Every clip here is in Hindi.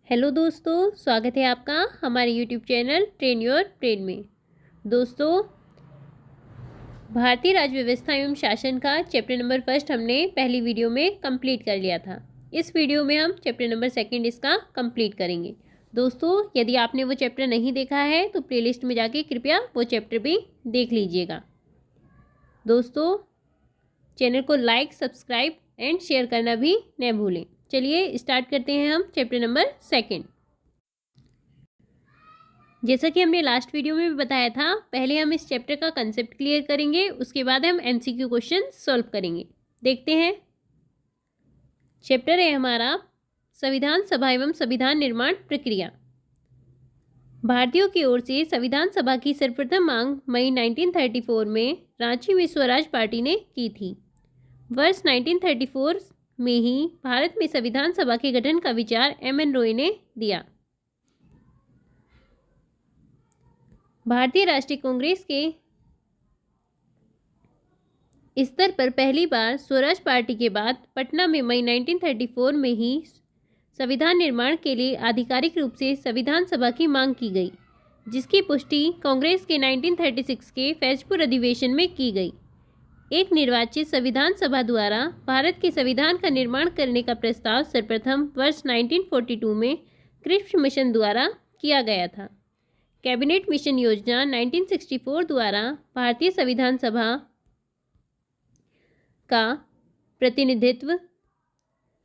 हेलो दोस्तों, स्वागत है आपका हमारे YouTube channel train your brain में। दोस्तों, भारतीय राज्य व्यवस्था एवं शासन का चैप्टर नंबर फर्स्ट हमने पहली वीडियो में कंप्लीट कर लिया था। इस वीडियो में हम चैप्टर नंबर सेकंड इसका कंप्लीट करेंगे। दोस्तों, यदि आपने वो चैप्टर नहीं देखा है तो प्लेलिस्ट में जाके कृपया वो चैप्टर भी देख लीजिएगा। दोस्तों, चैनल को लाइक, सब्सक्राइब एंड शेयर करना भी न भूलें। चलिए स्टार्ट करते हैं हम चैप्टर नंबर सेकंड। जैसा कि हमने लास्ट वीडियो में भी बताया था, पहले हम इस चैप्टर का कंसेप्ट क्लियर करेंगे, उसके बाद हम एमसीक्यू क्वेश्चन सॉल्व करेंगे। देखते हैं। चैप्टर है हमारा संविधान सभा एवं संविधान निर्माण प्रक्रिया। भारतीयों की ओर से संविधान सभा की सर्वप्रथम मांग मई 1934 में रांची में स्वराज पार्टी ने की थी। वर्ष 1934 में ही भारत में संविधान सभा के गठन का विचार एम.एन. रॉय ने दिया। भारतीय राष्ट्रीय कांग्रेस के स्तर पर पहली बार स्वराज पार्टी के बाद पटना में मई 1934 में ही संविधान निर्माण के लिए आधिकारिक रूप से संविधान सभा की मांग की गई, जिसकी पुष्टि कांग्रेस के 1936 के फैजपुर अधिवेशन में की गई। एक निर्वाचित संविधान सभा द्वारा भारत के संविधान का निर्माण करने का प्रस्ताव सर्वप्रथम वर्ष 1942 में क्रिप्स मिशन द्वारा किया गया था। कैबिनेट मिशन योजना 1964 द्वारा भारतीय संविधान सभा का प्रतिनिधित्व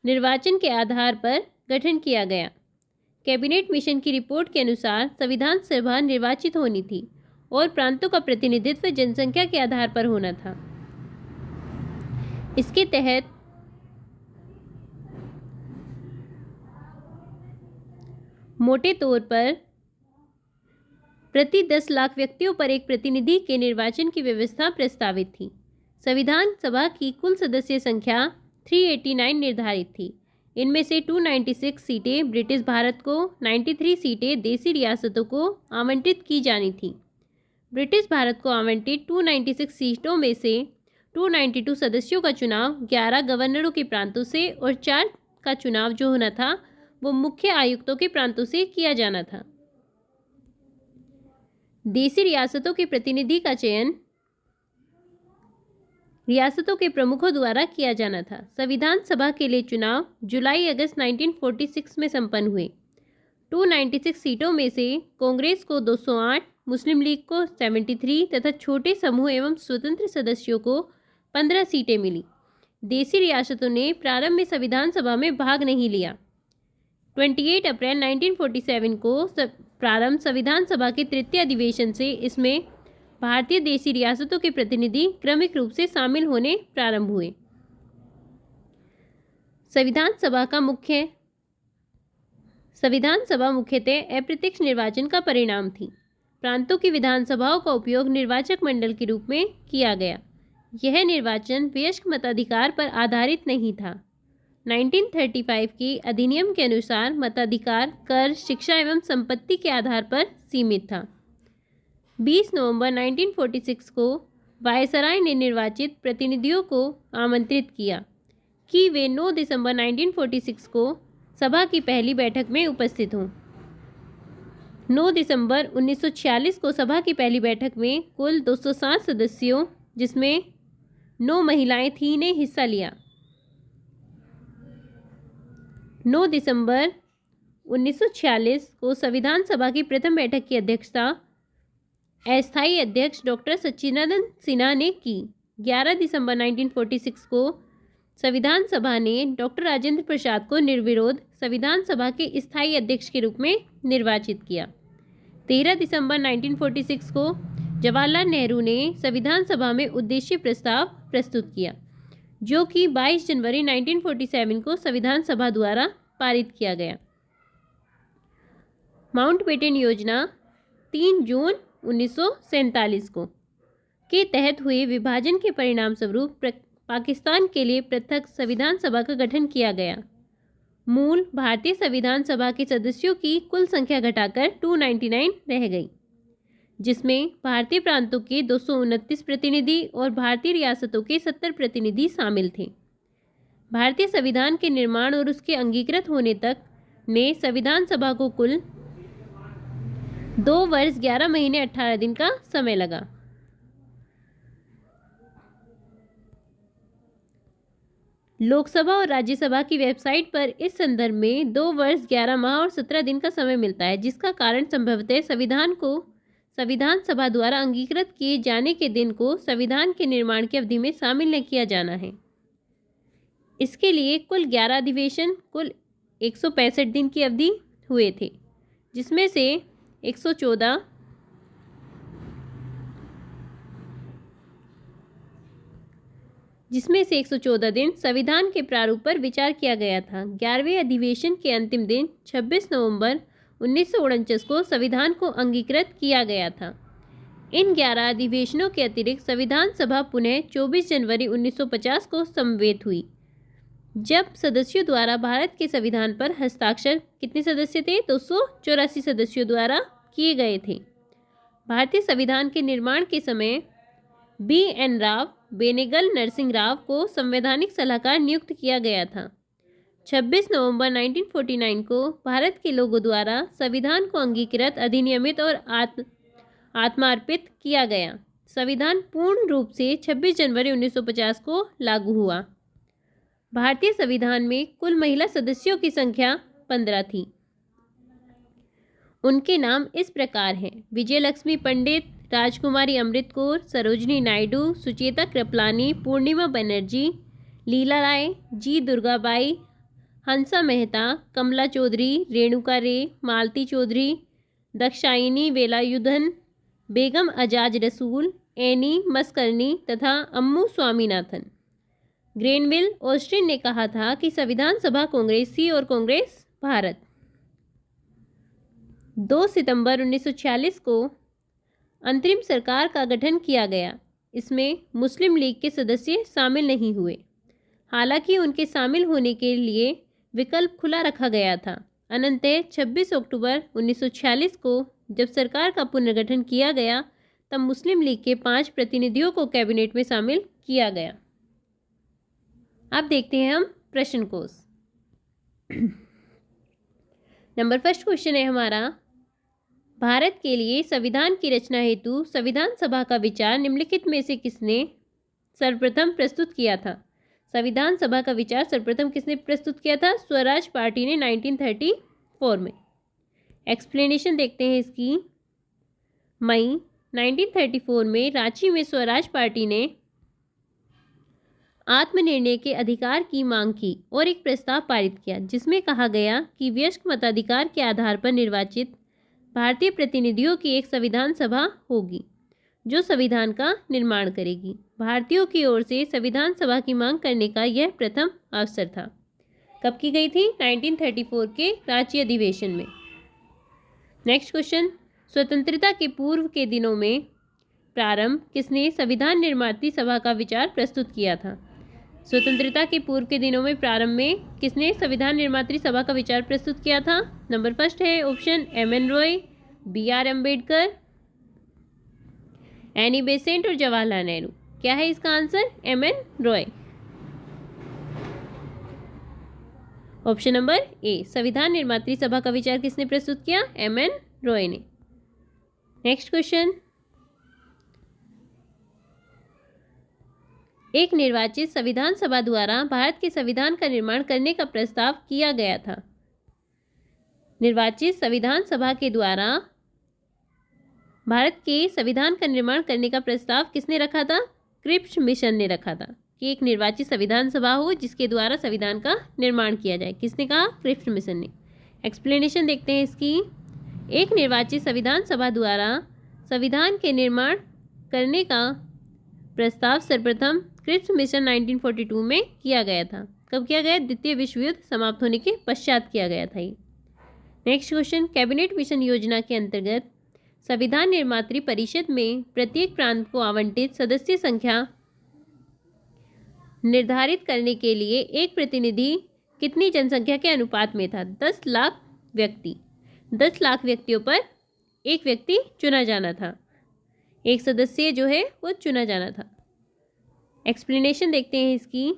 निर्वाचन के आधार पर गठन किया गया। कैबिनेट मिशन की रिपोर्ट के अनुसार संविधान सभा निर्वाचित होनी थी और प्रांतों का प्रतिनिधित्व जनसंख्या के आधार पर होना था। इसके तहत मोटे तौर पर प्रति 10 लाख व्यक्तियों पर एक प्रतिनिधि के निर्वाचन की व्यवस्था प्रस्तावित थी। संविधान सभा की कुल सदस्य संख्या 389 निर्धारित थी। इनमें से 296 सीटें ब्रिटिश भारत को, 93 सीटें देशी रियासतों को आवंटित की जानी थी। ब्रिटिश भारत को आवंटित 296 सीटों में से 292 सदस्यों का चुनाव 11 गवर्नरों के प्रांतों से और 4 का चुनाव जो होना था वो मुख्य आयुक्तों के प्रांतों से किया जाना था। देशी रियासतों के प्रतिनिधि का चयन रियासतों के प्रमुखों द्वारा किया जाना था। संविधान सभा के लिए चुनाव जुलाई-अगस्त 1946 में संपन्न हुए। 296 सीटों में से कांग्रेस को 208, मुस्लिम लीग को 73 तथा छोटे समूह एवं स्वतंत्र सदस्यों को 15 सीटें मिली। देशी रियासतों ने प्रारंभ में संविधान सभा में भाग नहीं लिया। 28 अप्रैल 1947 को प्रारंभ संविधान सभा के तृतीय अधिवेशन से इसमें भारतीय देशी रियासतों के प्रतिनिधि क्रमिक रूप से शामिल होने प्रारंभ हुए। संविधान सभा मुख्यतः अप्रत्यक्ष निर्वाचन का परिणाम थी। प्रांतों की विधानसभाओं का उपयोग निर्वाचक मंडल के रूप में किया गया। यह निर्वाचन वयस्क मताधिकार पर आधारित नहीं था। 1935 के अधिनियम के अनुसार मताधिकार कर, शिक्षा एवं संपत्ति के आधार पर सीमित था। 20 नवंबर 1946 को वायसराय ने निर्वाचित प्रतिनिधियों को आमंत्रित किया कि वे 9 दिसंबर 1946 को सभा की पहली बैठक में उपस्थित हों। 9 दिसंबर 1946 को सभा की पहली बैठक में कुल 207 सदस्यों, जिसमें 9 महिलाएं थीं, ने हिस्सा लिया। 9 दिसंबर 1946 को संविधान सभा की प्रथम बैठक की अध्यक्षता अस्थायी अध्यक्ष डॉक्टर सच्चिदानंद सिन्हा ने की। 11 दिसंबर 1946 को संविधान सभा ने डॉक्टर राजेंद्र प्रसाद को निर्विरोध संविधान सभा के स्थायी अध्यक्ष के रूप में निर्वाचित किया। 13 दिसंबर 1946 को जवाहरलाल नेहरू ने संविधान सभा में उद्देश्य प्रस्ताव प्रस्तुत किया, जो कि 22 जनवरी 1947 को संविधान सभा द्वारा पारित किया गया। माउंटबेटन योजना 3 जून 1947 को के तहत हुए विभाजन के परिणाम स्वरूप पाकिस्तान के लिए पृथक संविधान सभा का गठन किया गया। मूल भारतीय संविधान सभा के सदस्यों की कुल संख्या घटाकर 299 रह गई, जिसमें भारतीय प्रांतों के 229 प्रतिनिधि और भारतीय रियासतों के 70 प्रतिनिधि शामिल थे। भारतीय संविधान के निर्माण और उसके अंगीकृत होने तक में संविधान सभा को कुल 2 वर्ष 11 महीने 18 दिन का समय लगा। लोकसभा और राज्यसभा की वेबसाइट पर इस संदर्भ में 2 वर्ष 11 माह और 17 दिन का समय मिलता है, जिसका कारण संभवतः संविधान सभा द्वारा अंगीकृत किए जाने के दिन को संविधान के निर्माण की अवधि में शामिल न किया जाना है। इसके लिए कुल 11 अधिवेशन कुल 165 दिन की अवधि हुए थे, जिसमें से 114 दिन संविधान के प्रारूप पर विचार किया गया था। 11वें अधिवेशन के अंतिम दिन 26 नवंबर 1949 को संविधान को अंगीकृत किया गया था। इन 11 अधिवेशनों के अतिरिक्त संविधान सभा पुनः 24 जनवरी 1950 को समवेत हुई, जब सदस्यों द्वारा भारत के संविधान पर हस्ताक्षर कितने सदस्य थे? 284 सदस्यों द्वारा किए गए थे। भारतीय संविधान के निर्माण के समय B.N. राव बेनेगल नरसिंह राव को संवैधानिक सलाहकार नियुक्त किया गया था। 26 नवंबर 1949 को भारत के लोगों द्वारा संविधान को अंगीकृत, अधिनियमित और आत्मार्पित किया गया। संविधान पूर्ण रूप से 26 जनवरी 1950 को लागू हुआ। भारतीय संविधान में कुल महिला सदस्यों की संख्या 15 थी। उनके नाम इस प्रकार हैं: विजयलक्ष्मी पंडित, राजकुमारी अमृत कौर, सरोजनी नायडू, सुचेता कृपलानी, पूर्णिमा बनर्जी, लीला राय, जी दुर्गाबाई, हंसा मेहता, कमला चौधरी, रेणुका रे, मालती चौधरी, दक्षायनी वेलायुधन, बेगम अजाज रसूल, एनी मस्करनी तथा अम्मू स्वामीनाथन। ग्रेनविल ऑस्टिन ने कहा था कि संविधान सभा कांग्रेस थी और कांग्रेस भारत। 2 सितंबर 1946 को अंतरिम सरकार का गठन किया गया। इसमें मुस्लिम लीग के सदस्य शामिल नहीं हुए, हालांकि उनके शामिल होने के लिए विकल्प खुला रखा गया था। अनंतः 26 अक्टूबर 1946 को जब सरकार का पुनर्गठन किया गया, तब मुस्लिम लीग के 5 प्रतिनिधियों को कैबिनेट में शामिल किया गया। अब देखते हैं हम प्रश्न कोश। नंबर फर्स्ट क्वेश्चन है हमारा, भारत के लिए संविधान की रचना हेतु संविधान सभा का विचार निम्नलिखित में से किसने सर्वप्रथम प्रस्तुत किया था? संविधान सभा का विचार सर्वप्रथम किसने प्रस्तुत किया था? स्वराज पार्टी ने 1934 में। एक्सप्लेनेशन देखते हैं इसकी। मई 1934 में रांची में स्वराज पार्टी ने आत्मनिर्णय के अधिकार की मांग की और एक प्रस्ताव पारित किया, जिसमें कहा गया कि वयस्क मताधिकार के आधार पर निर्वाचित भारतीय प्रतिनिधियों की एक संविधान सभा होगी, जो संविधान का निर्माण करेगी। भारतीयों की ओर से संविधान सभा की मांग करने का यह प्रथम अवसर था। कब की गई थी? 1934 के रांची अधिवेशन में। नेक्स्ट क्वेश्चन, स्वतंत्रता के पूर्व के दिनों में प्रारंभ किसने संविधान निर्मात्री सभा का विचार प्रस्तुत किया था? स्वतंत्रता के पूर्व के दिनों में प्रारंभ में किसने संविधान निर्मात्री सभा का विचार प्रस्तुत किया था? नंबर फर्स्ट है option M.N. Roy, B.R. Ambedkar, Annie Besant और जवाहरलाल नेहरू। क्या है इसका answer? M.N. Roy. Option number A, संविधान निर्मात्री सभा का विचार किसने प्रस्तुत किया? M.N. रॉय ने। नेक्स्ट क्वेश्चन, एक निर्वाचित संविधान सभा द्वारा भारत के संविधान का निर्माण करने का प्रस्ताव किया गया था। निर्वाचित संविधान सभा के द्वारा भारत के संविधान का निर्माण करने का प्रस्ताव किसने रखा था? क्रिप्स मिशन ने रखा था कि एक निर्वाचित संविधान सभा हो जिसके द्वारा संविधान का निर्माण किया जाए। किसने कहा? क्रिप्स मिशन ने। एक्सप्लेनेशन देखते हैं इसकी। एक निर्वाचित संविधान सभा द्वारा संविधान के निर्माण करने का प्रस्ताव सर्वप्रथम क्रिप्स मिशन 1942 में किया गया था। कब किया गया? द्वितीय विश्व युद्ध समाप्त होने के पश्चात किया गया था ये। नेक्स्ट क्वेश्चन, कैबिनेट मिशन योजना के अंतर्गत संविधान निर्मात्री परिषद में प्रत्येक प्रांत को आवंटित सदस्य संख्या निर्धारित करने के लिए एक प्रतिनिधि कितनी जनसंख्या के अनुपात में था? 10 लाख व्यक्ति। 10 लाख व्यक्तियों पर एक व्यक्ति चुना जाना था, एक सदस्य जो है वो चुना जाना था। एक्सप्लेनेशन देखते हैं इसकी।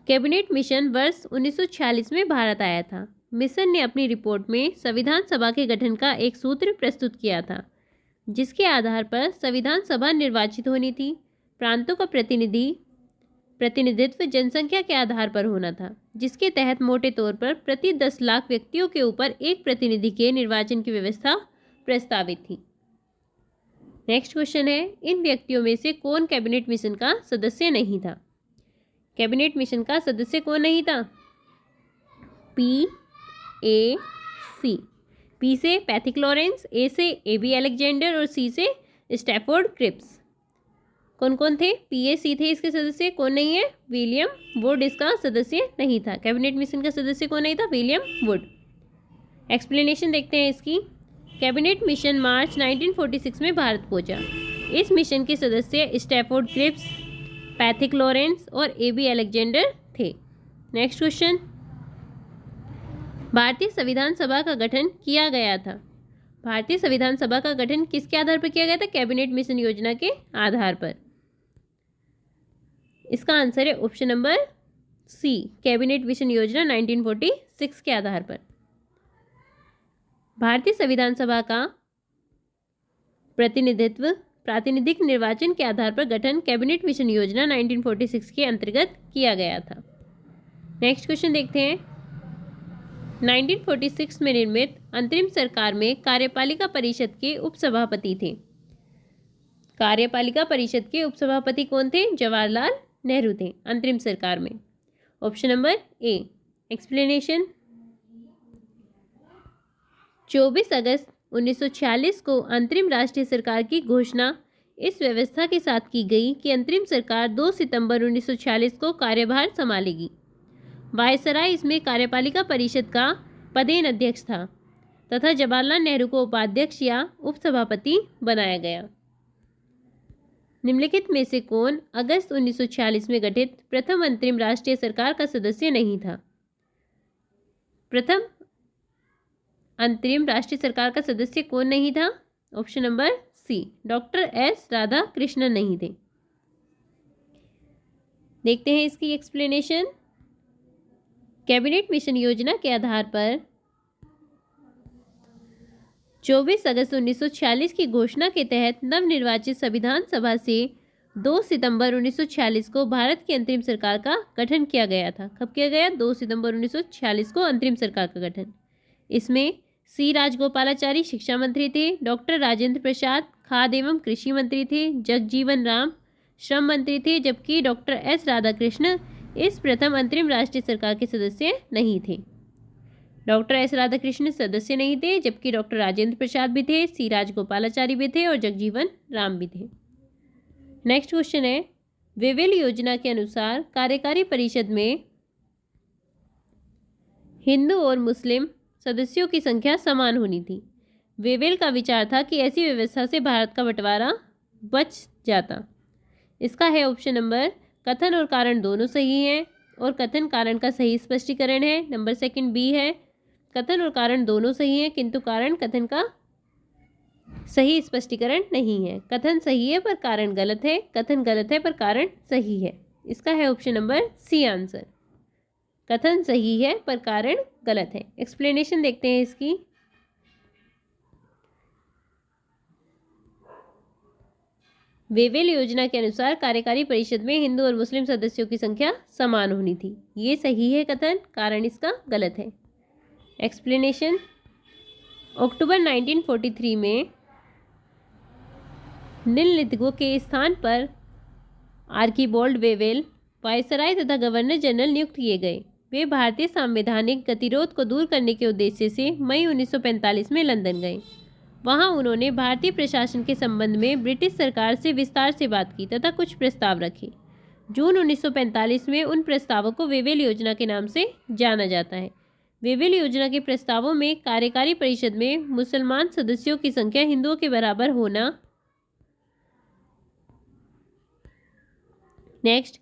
कैबिनेट मिशन वर्ष 1946 में भारत आया था। मिशन ने अपनी रिपोर्ट में संविधान सभा के गठन का एक सूत्र प्रस्तुत किया था, जिसके आधार पर संविधान सभा निर्वाचित होनी थी। प्रांतों का प्रतिनिधित्व जनसंख्या के आधार पर होना था, जिसके तहत मोटे तौर पर प्रति 10 लाख व्यक्तियों के ऊपर एक प्रतिनिधि के निर्वाचन की व्यवस्था प्रस्तावित थी। नेक्स्ट क्वेश्चन है, इन व्यक्तियों में से कौन कैबिनेट मिशन का सदस्य नहीं था? कैबिनेट मिशन का सदस्य कौन नहीं था? पी, ए, सी। पी से पैथिक लॉरेंस, ए से ए.बी. अलेक्जेंडर और सी से स्टैफोर्ड क्रिप्स। कौन कौन थे? पी, ए, सी थे इसके सदस्य। कौन नहीं है? विलियम वुड इसका सदस्य नहीं था। कैबिनेट मिशन का सदस्य कौन नहीं था? William would. एक्सप्लेनेशन देखते हैं इसकी। कैबिनेट मिशन मार्च 1946 में भारत पहुंचा। इस मिशन के सदस्य स्टैफोर्ड क्रिप्स, पैथिक लॉरेंस और ए.बी. अलेक्जेंडर थे। नेक्स्ट क्वेश्चन, भारतीय संविधान सभा का गठन किया गया था। भारतीय संविधान सभा का गठन किसके आधार पर किया गया था? कैबिनेट मिशन योजना के आधार पर। इसका आंसर है option number C, cabinet mission योजना 1946 के आधार पर। भारतीय संविधान सभा का प्रातिनिधिक निर्वाचन के आधार पर गठन कैबिनेट मिशन योजना 1946 के अंतर्गत किया गया था। नेक्स्ट क्वेश्चन देखते हैं। 1946 में निर्मित अंतरिम सरकार में कार्यपालिका परिषद के उपसभापति थे। कार्यपालिका परिषद के उपसभापति कौन थे? जवाहरलाल नेहरू थे अंतरिम सरकार में। Option number A. एक्सप्लेनेशन, 24 अगस्त 1946 को अंतरिम राष्ट्रीय सरकार की घोषणा इस व्यवस्था के साथ की गई कि अंतरिम सरकार 2 सितंबर 1946 को कार्यभार संभालेगी। वायसराय इसमें कार्यपालिका परिषद का पदेन अध्यक्ष था तथा जवाहरलाल नेहरू को उपाध्यक्ष या उपसभापति बनाया गया। निम्नलिखित में से कौन अगस्त 1946 में गठित प्रथम अंतरिम राष्ट्रीय सरकार का सदस्य नहीं था? प्रथम अंतरिम राष्ट्रीय सरकार का सदस्य कौन नहीं था? Option number C, doctor S Radhakrishnan नहीं थे। देखते हैं इसकी एक्सप्लेनेशन। कैबिनेट मिशन योजना के आधार पर 24 अगस्त 1946 की घोषणा के तहत नवनिर्वाचित संविधान सभा से 2 सितंबर 1946 को भारत की अंतरिम सरकार का गठन किया गया था। कब किया गया? 2 सितंबर 1946 को अंतरिम सरकार का गठन। इसमें सी राजगोपालाचारी शिक्षा मंत्री थे, डॉक्टर राजेंद्र प्रसाद खाद्य एवं कृषि मंत्री थे, जगजीवन राम श्रम मंत्री थे, जबकि डॉक्टर एस राधाकृष्ण इस प्रथम अंतरिम राष्ट्रीय सरकार के सदस्य नहीं थे। डॉक्टर एस राधाकृष्ण सदस्य नहीं थे, जबकि डॉक्टर राजेंद्र प्रसाद भी थे, सी राजगोपालाचारी भी थे और जगजीवन राम भी थे। नेक्स्ट क्वेश्चन है, वेवेल योजना के अनुसार कार्यकारी परिषद में हिंदू और मुस्लिम सदस्यों की संख्या समान होनी थी। वेवेल का विचार था कि ऐसी व्यवस्था से भारत का बंटवारा बच जाता। इसका है ऑप्शन नंबर, कथन और कारण दोनों सही हैं और कथन कारण का सही स्पष्टीकरण है। नंबर सेकंड बी है, कथन और कारण दोनों सही हैं किंतु कारण कथन का सही स्पष्टीकरण नहीं है। कथन सही है पर कारण गलत है, कथन गलत है पर कारण सही है। इसका है ऑप्शन नंबर सी आंसर, कथन सही है पर कारण गलत है। एक्सप्लेनेशन देखते हैं इसकी। वेवेल योजना के अनुसार कार्यकारी परिषद में हिंदू और मुस्लिम सदस्यों की संख्या समान होनी थी। ये सही है कथन, कारण इसका गलत है। एक्सप्लेनेशन, अक्टूबर 1943 में निम्नलिखितों के स्थान पर आर्कीबोल्ड वेवेल वायसराय तथा गवर्नर जनरल नियुक्त किए गए। वे भारतीय संवैधानिक गतिरोध को दूर करने के उद्देश्य से मई 1945 में लंदन गए। वहां उन्होंने भारतीय प्रशासन के संबंध में ब्रिटिश सरकार से विस्तार से बात की तथा कुछ प्रस्ताव रखे। जून 1945 में उन प्रस्तावों को वेवेल योजना के नाम से जाना जाता है। वेवेल योजना के प्रस्तावों में कार्यकारी परिषद में मुसलमान सदस्यों की संख्या हिंदुओं के बराबर होना। नेक्स्ट,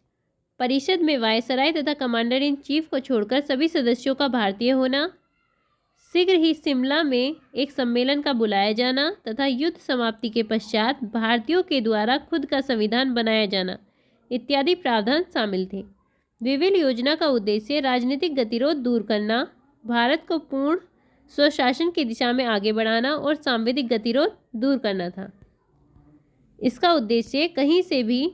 परिषद में वायसराय तथा कमांडर इन चीफ को छोड़कर सभी सदस्यों का भारतीय होना। शीघ्र ही शिमला में एक सम्मेलन का बुलाया जाना तथा युद्ध समाप्ति के पश्चात भारतीयों के द्वारा खुद का संविधान बनाया जाना इत्यादि प्रावधान शामिल थे। विविल योजना का उद्देश्य राजनीतिक गतिरोध दूर करना, भारत को पूर्ण स्वशासन की दिशा में आगे बढ़ाना और सांविधिक गतिरोध दूर करना था। इसका उद्देश्य कहीं से भी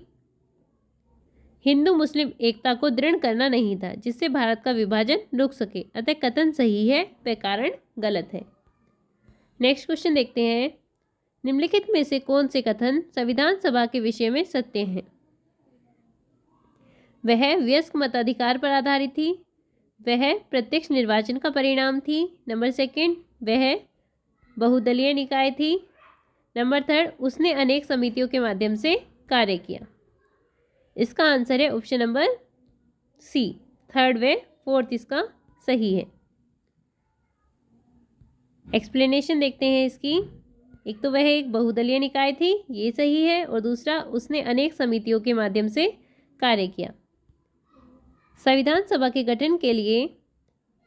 हिंदू मुस्लिम एकता को दृढ़ करना नहीं था, जिससे भारत का विभाजन रुक सके। अतः कथन सही है, वह कारण गलत है। नेक्स्ट क्वेश्चन देखते हैं। निम्नलिखित में से कौन से कथन संविधान सभा के विषय में सत्य हैं? वह वयस्क मताधिकार पर आधारित थी, वह प्रत्यक्ष निर्वाचन का परिणाम थी। नंबर सेकंड, वह बहुदलीय निकाय थी। नंबर थर्ड, उसने अनेक समितियों के माध्यम से कार्य किया। इसका आंसर है ऑप्शन नंबर सी, थर्ड व फोर्थ इसका सही है। एक्सप्लेनेशन देखते हैं इसकी। एक तो वह एक बहुदलीय निकाय थी, ये सही है, और दूसरा उसने अनेक समितियों के माध्यम से कार्य किया। संविधान सभा के गठन के लिए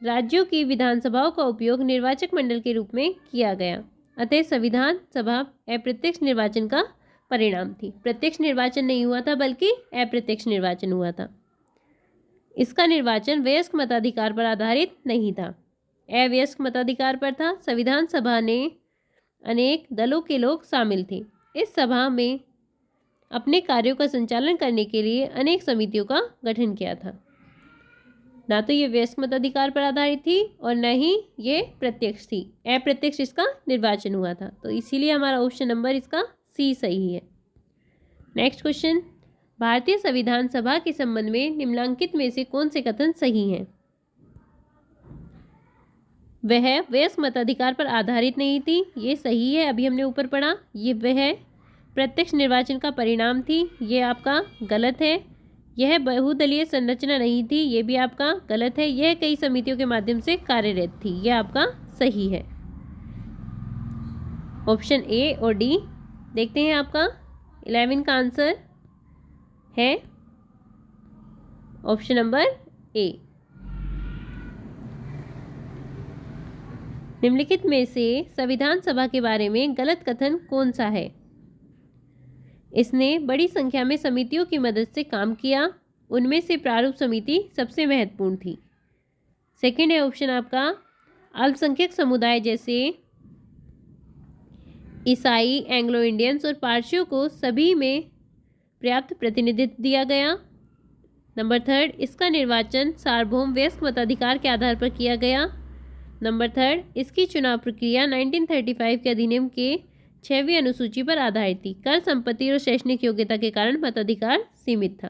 राज्यों की विधानसभाओं का उपयोग निर्वाचक मंडल के रूप में किया गया। अतः संविधान सभा अप्रत्यक्ष निर्वाचन का परिणाम थी। प्रत्यक्ष निर्वाचन नहीं हुआ था, बल्कि अप्रत्यक्ष निर्वाचन हुआ था। इसका निर्वाचन वयस्क मताधिकार पर आधारित नहीं था, अवयस्क मताधिकार पर था। संविधान सभा ने अनेक दलों के लोग शामिल थे। इस सभा में अपने कार्यों का संचालन करने के लिए अनेक समितियों का गठन किया था। ना तो ये वयस्क मताधिकार पर आधारित थी और न ही ये प्रत्यक्ष थी, अप्रत्यक्ष इसका निर्वाचन हुआ था। तो इसीलिए हमारा ऑप्शन नंबर इसका सी सही है। नेक्स्ट क्वेश्चन, भारतीय संविधान सभा के संबंध में निम्नलिखित में से कौन से कथन सही हैं? वह वयस्क मताधिकार पर आधारित नहीं थी, ये सही है, अभी हमने ऊपर पढ़ा। ये वह प्रत्यक्ष निर्वाचन का परिणाम थी, ये आपका गलत है। यह बहुदलीय संरचना नहीं थी, ये भी आपका गलत है। यह कई समितियों के माध्यम से कार्यरत थी, यह आपका सही है। ऑप्शन ए और डी देखते हैं। आपका 11 का आंसर है ऑप्शन नंबर ए। निम्नलिखित में से संविधान सभा के बारे में गलत कथन कौन सा है? इसने बड़ी संख्या में समितियों की मदद से काम किया, उनमें से प्रारूप समिति सबसे महत्वपूर्ण थी। सेकंड है ऑप्शन आपका, अल्पसंख्यक समुदाय जैसे ईसाई, एंग्लो इंडियंस और पारसियों को सभी में पर्याप्त प्रतिनिधित्व दिया गया। नंबर थर्ड, इसका निर्वाचन सार्वभौम वयस्क मताधिकार के आधार पर किया गया। नंबर थर्ड, इसकी चुनाव प्रक्रिया 1935 के अधिनियम के 6वीं अनुसूची पर आधारित थी। कर, संपत्ति और शैक्षणिक योग्यता के कारण मताधिकार सीमित था।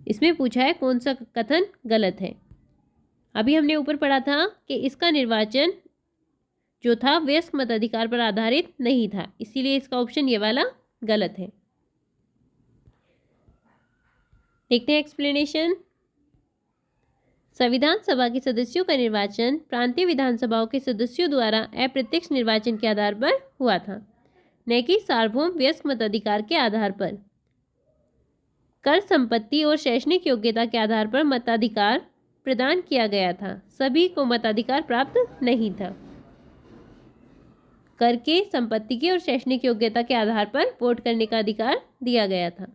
इसमें पूछा है कौन सा कथन गलत है। अभी हमने ऊपर पढ़ा था कि इसका निर्वाचन जो था वयस्क मताधिकार पर आधारित नहीं था, इसीलिए इसका ऑप्शन ये वाला गलत है। देखते हैं एक्सप्लेनेशन। संविधान सभा के सदस्यों का निर्वाचन प्रांतीय विधानसभाओं के सदस्यों द्वारा अप्रत्यक्ष निर्वाचन के आधार पर हुआ था, न कि सार्वभौम वयस्क मताधिकार के आधार पर। कर, संपत्ति और शैक्षणिक योग्यता के आधार पर मताधिकार प्रदान किया गया था, सभी को मताधिकार प्राप्त नहीं था। कर के, संपत्ति के और शैक्षणिक योग्यता के आधार पर वोट करने का अधिकार दिया गया था।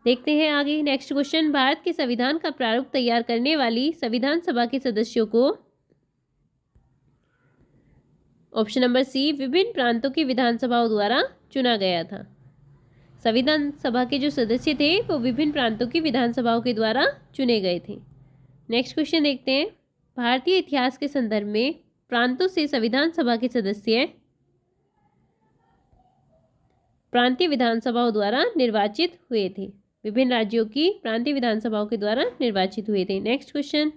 देखते हैं आगे नेक्स्ट क्वेश्चन। भारत के संविधान का प्रारूप तैयार करने वाली संविधान सभा के सदस्यों को ऑप्शन नंबर सी विभिन्न प्रांतों की विधानसभाओं द्वारा चुना गया था। संविधान सभा के जो सदस्य थे वो विभिन्न प्रांतों की विधानसभाओं के द्वारा चुने गए थे। नेक्स्ट क्वेश्चन देखते हैं। भारतीय इतिहास के संदर्भ में प्रांतों से संविधान सभा के सदस्य प्रांतीय विधानसभाओं द्वारा निर्वाचित हुए थे। विभिन्न राज्यों की प्रांतीय विधानसभाओं के द्वारा निर्वाचित हुए थे। नेक्स्ट क्वेश्चन,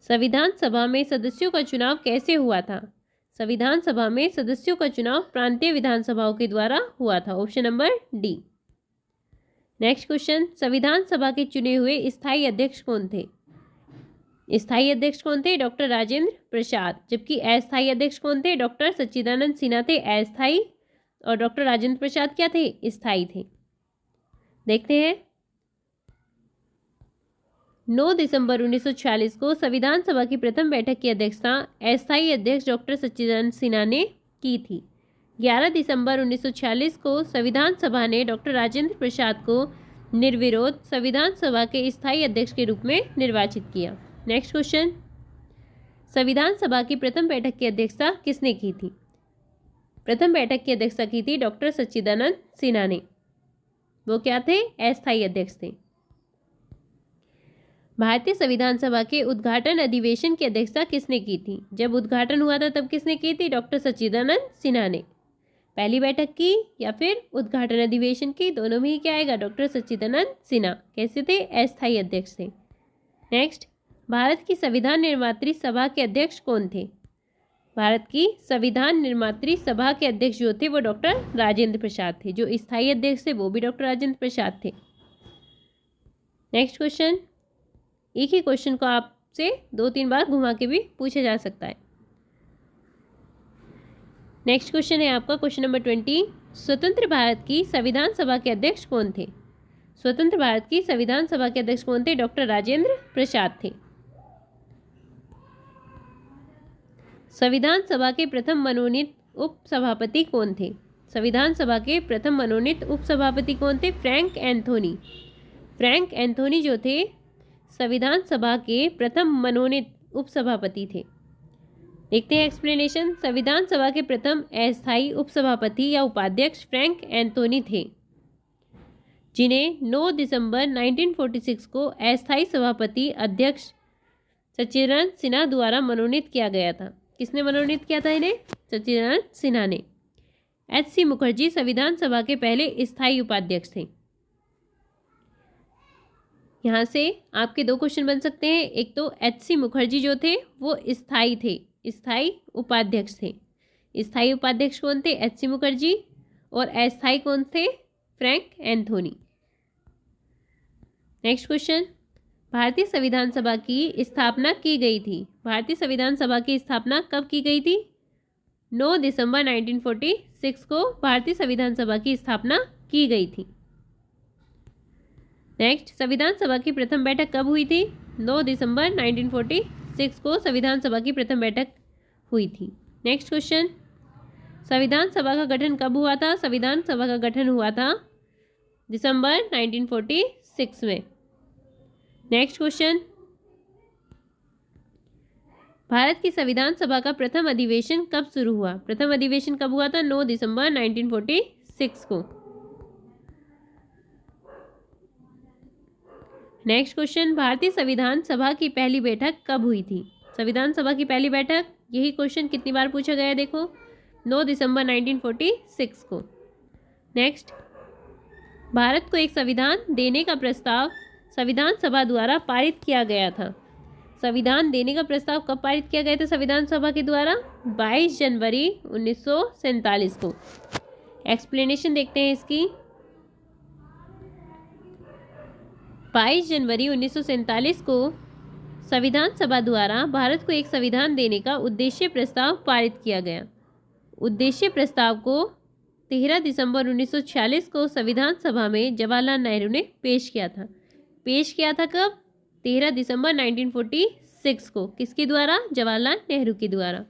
संविधान सभा में सदस्यों का चुनाव कैसे हुआ था? संविधान सभा में सदस्यों का चुनाव प्रांतीय विधानसभाओं के द्वारा हुआ था। Option number D. Next question, संविधान सभा के चुने हुए स्थायी अध्यक्ष कौन थे? स्थायी अध्यक्ष कौन थे? डॉक्टर राजेंद्र प्रसाद। जबकि अस्थायी अध्यक्ष कौन थे? डॉक्टर सच्चिदानंद सिन्हा थे अस्थायी, और डॉक्टर राजेंद्र प्रसाद क्या थे? स्थायी थे। देखते हैं। 9 दिसंबर 1946 को संविधान सभा की प्रथम बैठक की अध्यक्षता अस्थायी अध्यक्ष डॉक्टर सच्चिदानंद सिन्हा ने की थी। 11 दिसंबर 1946 को संविधान सभा ने डॉक्टर राजेंद्र प्रसाद को निर्विरोध संविधान सभा के स्थायी अध्यक्ष के रूप में निर्वाचित किया। नेक्स्ट क्वेश्चन, संविधान सभा की प्रथम बैठक की अध्यक्षता किसने की थी? प्रथम बैठक की अध्यक्षता की थी डॉक्टर सच्चिदानंद सिन्हा ने। वो क्या थे? अस्थायी अध्यक्ष थे। भारतीय संविधान सभा के उद्घाटन अधिवेशन की अध्यक्षता किसने की थी? जब उद्घाटन हुआ था तब किसने की थी? डॉक्टर सच्चिदानंद सिन्हा ने। पहली बैठक की या फिर उद्घाटन अधिवेशन की, दोनों में ही क्या आएगा? डॉक्टर सच्चिदानंद सिन्हा। कैसे थे? अस्थायी अध्यक्ष थे। नेक्स्ट, भारत की संविधान निर्मात्री सभा के अध्यक्ष कौन थे? भारत की संविधान निर्मात्री सभा के अध्यक्ष जो थे वो डॉक्टर राजेंद्र प्रसाद थे। जो स्थायी अध्यक्ष थे वो भी डॉक्टर राजेंद्र प्रसाद थे। नेक्स्ट क्वेश्चन, एक ही क्वेश्चन को आपसे 2-3 बार घुमा के भी पूछा जा सकता है। नेक्स्ट क्वेश्चन है आपका क्वेश्चन नंबर 20, स्वतंत्र भारत की संविधान सभा के अध्यक्ष कौन थे? स्वतंत्र भारत की संविधान सभा के अध्यक्ष कौन थे? डॉक्टर राजेंद्र प्रसाद थे। संविधान सभा के प्रथम मनोनीत उपसभापति कौन थे? संविधान सभा के प्रथम मनोनीत उपसभापति कौन थे? Frank Anthony. फ्रैंक एंथोनी जो थे संविधान सभा के प्रथम मनोनीत उपसभापति थे। देखते हैं एक्सप्लेनेशन। संविधान सभा के प्रथम अस्थायी उपसभापति या उपाध्यक्ष फ्रैंक एंथोनी थे, जिन्हें 9 दिसंबर 1946 को अस्थायी सभापति अध्यक्ष सच्चिदानंद सिन्हा द्वारा मनोनीत किया गया था। किसने मनोनीत किया था इन्हें? सच्चिदानंद सिन्हा ने। एच.सी. मुखर्जी संविधान सभा के पहले स्थायी उपाध्यक्ष थे। यहाँ से आपके 2 क्वेश्चन बन सकते हैं। एक तो एच.सी. मुखर्जी जो थे वो स्थायी थे, स्थायी उपाध्यक्ष थे। स्थायी उपाध्यक्ष कौन थे? एच.सी. मुखर्जी। और अस्थायी कौन थे? Frank Anthony. नेक्स्ट क्वेश्चन, भारतीय संविधान सभा की स्थापना की गई थी। भारतीय संविधान सभा की स्थापना कब की गई थी? 9 दिसंबर 1946 को भारतीय संविधान सभा की स्थापना की गई थी। नेक्स्ट, संविधान सभा की प्रथम बैठक कब हुई थी? 9 दिसंबर 1946 को संविधान सभा की प्रथम बैठक हुई थी। नेक्स्ट क्वेश्चन, संविधान सभा का गठन कब हुआ था? संविधान सभा का गठन हुआ था दिसंबर 1946 में। नेक्स्ट क्वेश्चन, भारत की संविधान सभा का प्रथम अधिवेशन कब शुरू हुआ? प्रथम अधिवेशन कब हुआ था? 9 दिसंबर 1946 को। नेक्स्ट क्वेश्चन, भारतीय संविधान सभा की पहली बैठक कब हुई थी? संविधान सभा की पहली बैठक, यही क्वेश्चन कितनी बार पूछा गया है देखो, 9 दिसंबर 1946 को। नेक्स्ट, भारत को एक संविधान देने का प्रस्ताव संविधान सभा द्वारा पारित किया गया था। संविधान देने का प्रस्ताव कब पारित किया गया था संविधान सभा के द्वारा? 22 जनवरी 1947 को। एक्सप्लेनेशन देखते हैं इसकी। 22 जनवरी 1947 को संविधान सभा द्वारा भारत को एक संविधान देने का उद्देश्य प्रस्ताव पारित किया गया। उद्देश्य प्रस्ताव को 13 दिसंबर 1946 को संविधान सभा में जवाहरलाल नेहरू ने पेश किया था। पेश किया था कब? 13 दिसंबर 1946 को। किसके द्वारा? जवाहरलाल नेहरू के द्वारा।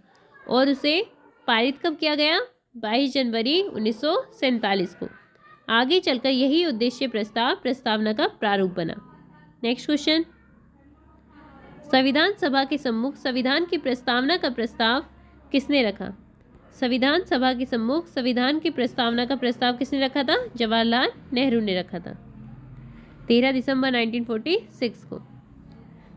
और उसे पारित कब किया गया? 22 जनवरी 1947 को। आगे चलकर यही उद्देश्य प्रस्तावना का प्रारूप बना। नेक्स्ट क्वेश्चन, संविधान सभा के सम्मुख संविधान की प्रस्तावना का प्रस्ताव किसने रखा? संविधान सभा के सम्मुख संविधान की प्रस्तावना का प्रस्ताव किसने रखा था? जवाहरलाल नेहरू ने रखा था 13 दिसंबर 1946 को।